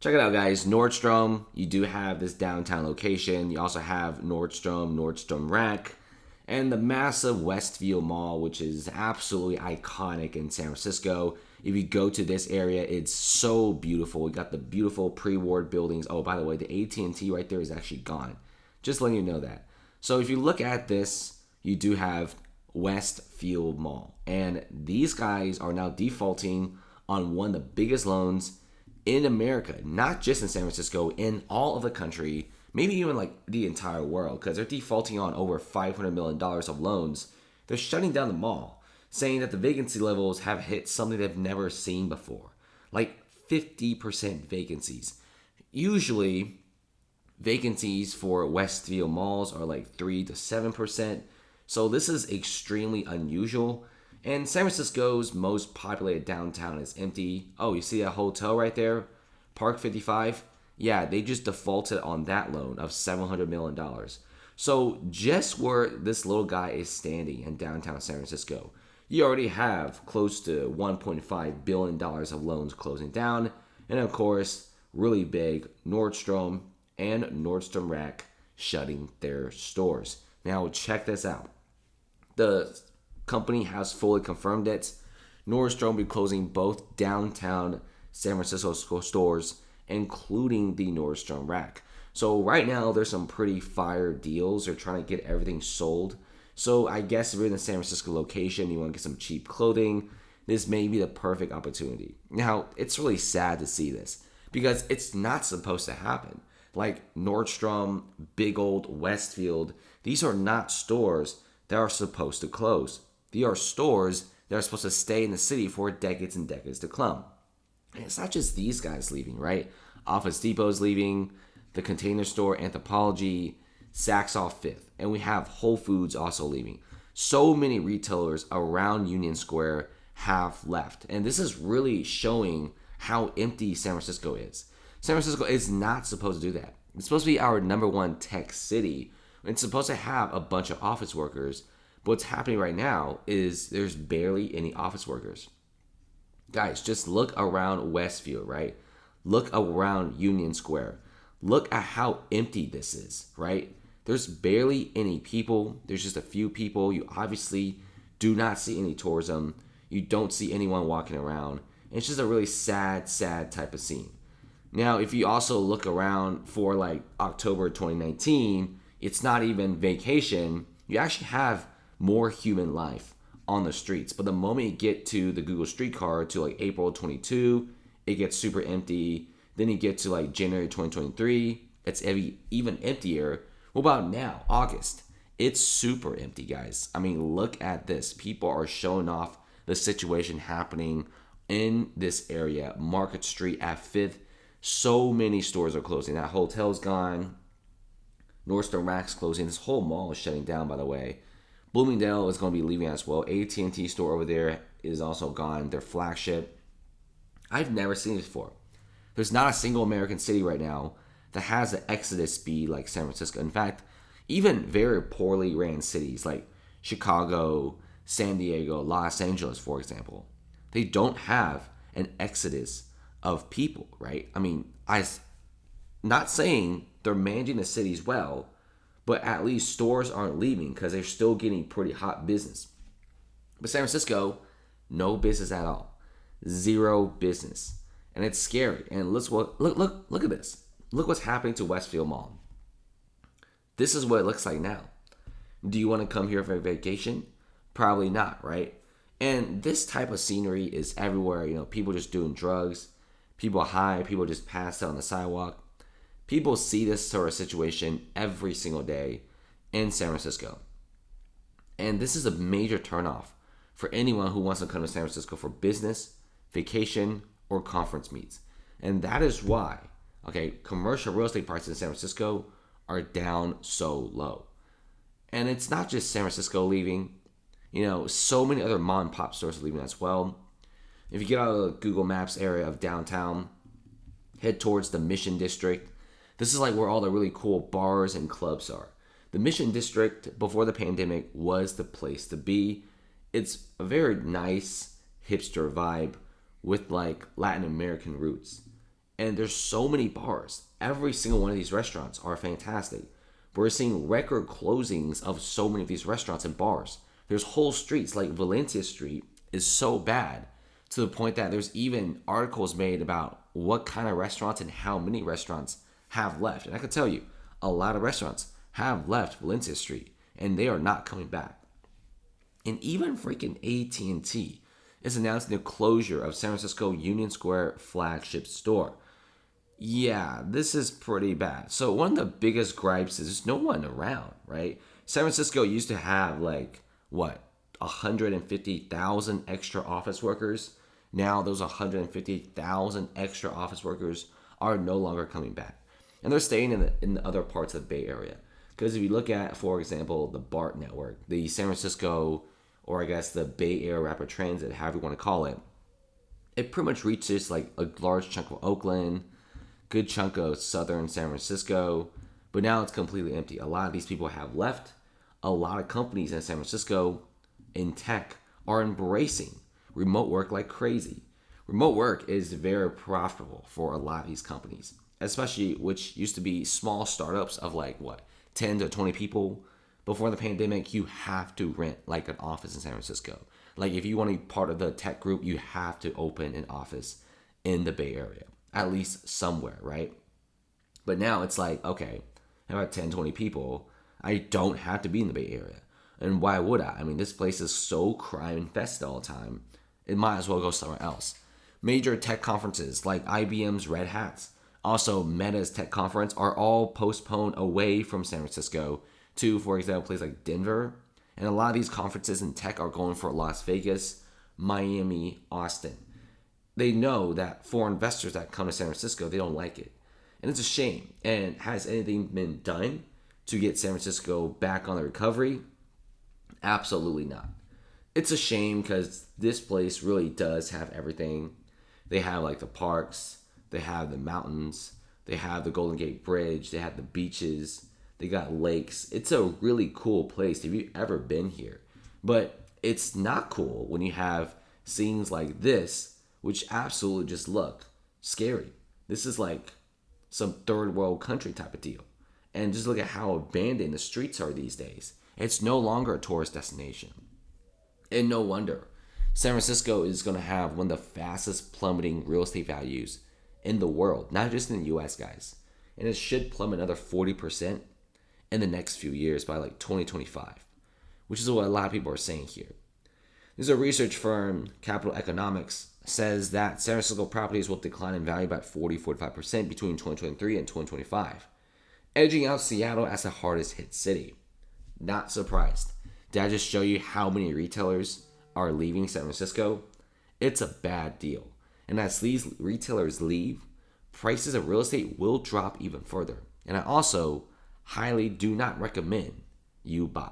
Check it out, guys. Nordstrom, you do have this downtown location. You also have Nordstrom, Nordstrom Rack, and the massive Westview Mall, which is absolutely iconic in San Francisco. If you go to this area, it's so beautiful. We got the beautiful pre-war buildings. Oh, by the way, the AT&T right there is actually gone. Just letting you know that. So if you look at this, you do have Westfield Mall. And these guys are now defaulting on one of the biggest loans in America, not just in San Francisco, in all of the country, maybe even like the entire world, because they're defaulting on over $500 million of loans. They're shutting down the mall, saying that the vacancy levels have hit something they've never seen before, like 50% vacancies. Usually, vacancies for Westfield malls are like 3 to 7%. So this is extremely unusual. And San Francisco's most populated downtown is empty. Oh, you see that hotel right there? Park 55? Yeah, they just defaulted on that loan of $700 million. So just where this little guy is standing in downtown San Francisco, you already have close to $1.5 billion of loans closing down. And of course, really big, Nordstrom and Nordstrom Rack shutting their stores. Now check this out. The company has fully confirmed it. Nordstrom will be closing both downtown San Francisco stores, including the Nordstrom Rack. So right now, there's some pretty fire deals. They're trying to get everything sold. So I guess if you're in the San Francisco location, you want to get some cheap clothing, this may be the perfect opportunity. Now, it's really sad to see this because it's not supposed to happen. Like Nordstrom, big old Westfield, these are not stores that are supposed to close. These are stores that are supposed to stay in the city for decades and decades to come. And it's not just these guys leaving, right? Office Depot's leaving, the Container Store, Anthropologie, Saks off Fifth, and we have Whole Foods also leaving. So many retailers around Union Square have left. And this is really showing how empty San Francisco is. San Francisco is not supposed to do that. It's supposed to be our number one tech city. It's supposed to have a bunch of office workers. But what's happening right now is there's barely any office workers. Guys, just look around Westfield, right? Look around Union Square. Look at how empty this is, right? There's barely any people. There's just a few people. You obviously do not see any tourism. You don't see anyone walking around. It's just a really sad, sad type of scene. Now, if you also look around for like October 2019, it's not even vacation. You actually have more human life on the streets. But the moment you get to the Google streetcar to like April 22, it gets super empty. Then you get to like January 2023, it's even emptier. What about now, August? It's super empty, guys. I mean, look at this. People are showing off the situation happening in this area. Market Street at 5th. So many stores are closing. That hotel's gone. Nordstrom Rack's closing. This whole mall is shutting down, by the way. Bloomingdale is going to be leaving as well. AT&T store over there is also gone. Their flagship. I've never seen this before. There's not a single American city right now that has an exodus speed like San Francisco. In fact, even very poorly ran cities like Chicago, San Diego, Los Angeles, for example, they don't have an exodus of people, right? I mean, I'm not saying they're managing the cities well, but at least stores aren't leaving because they're still getting pretty hot business. But San Francisco, no business at all. Zero business. And it's scary. And look at this. Look what's happening to Westfield Mall. This is what it looks like now. Do you want to come here for a vacation? Probably not, right? And this type of scenery is everywhere. You know, people just doing drugs, people high, people just pass out on the sidewalk. People see this sort of situation every single day in San Francisco. And this is a major turnoff for anyone who wants to come to San Francisco for business, vacation, or conference meets. And that is why, commercial real estate prices in San Francisco are down so low. And it's not just San Francisco leaving. You know, so many other mom and pop stores are leaving as well. If you get out of the Google Maps area of downtown, head towards the Mission District. This is like where all the really cool bars and clubs are. The Mission District, before the pandemic, was the place to be. It's a very nice hipster vibe with like Latin American roots. And there's so many bars. Every single one of these restaurants are fantastic. We're seeing record closings of so many of these restaurants and bars. There's whole streets like Valencia Street is so bad to the point that there's even articles made about what kind of restaurants and how many restaurants have left. And I can tell you, a lot of restaurants have left Valencia Street and they are not coming back. And even freaking AT&T is announcing the closure of San Francisco Union Square flagship store. Yeah, this is pretty bad. So one of the biggest gripes is there's no one around, right? San Francisco used to have 150,000 extra office workers. Now those 150,000 extra office workers are no longer coming back. And they're staying in the other parts of the Bay Area. Because if you look at, for example, the BART network, the San Francisco, or I guess the Bay Area Rapid Transit, however you want to call it, it pretty much reaches a large chunk of Oakland, good chunk of southern San Francisco, but now it's completely empty. A lot of these people have left. A lot of companies in San Francisco in tech are embracing remote work like crazy. Remote work is very profitable for a lot of these companies, especially which used to be small startups of 10 to 20 people. Before the pandemic, you have to rent an office in San Francisco. If you want to be part of the tech group, you have to open an office in the Bay Area, at least somewhere, right? But now it's okay, I have 10, 20 people. I don't have to be in the Bay Area. And why would I? I mean, this place is so crime infested all the time. It might as well go somewhere else. Major tech conferences like IBM's Red Hats, also Meta's tech conference, are all postponed away from San Francisco to, for example, places like Denver. And a lot of these conferences in tech are going for Las Vegas, Miami, Austin. They know that for investors that come to San Francisco, they don't like it. And it's a shame. And has anything been done to get San Francisco back on the recovery? Absolutely not. It's a shame because this place really does have everything. They have the parks, they have the mountains, they have the Golden Gate Bridge, they have the beaches, they got lakes. It's a really cool place if you've ever been here. But it's not cool when you have scenes like this, which absolutely just look scary. This is some third world country type of deal. And just look at how abandoned the streets are these days. It's no longer a tourist destination. And no wonder. San Francisco is going to have one of the fastest plummeting real estate values in the world, not just in the US, guys. And it should plummet another 40% in the next few years by 2025, which is what a lot of people are saying here. There's a research firm, Capital Economics, says that San Francisco properties will decline in value about 40-45% between 2023 and 2025, edging out Seattle as the hardest hit city. Not surprised. Did I just show you how many retailers are leaving San Francisco? It's a bad deal. And as these retailers leave, prices of real estate will drop even further. And I also highly do not recommend you buy.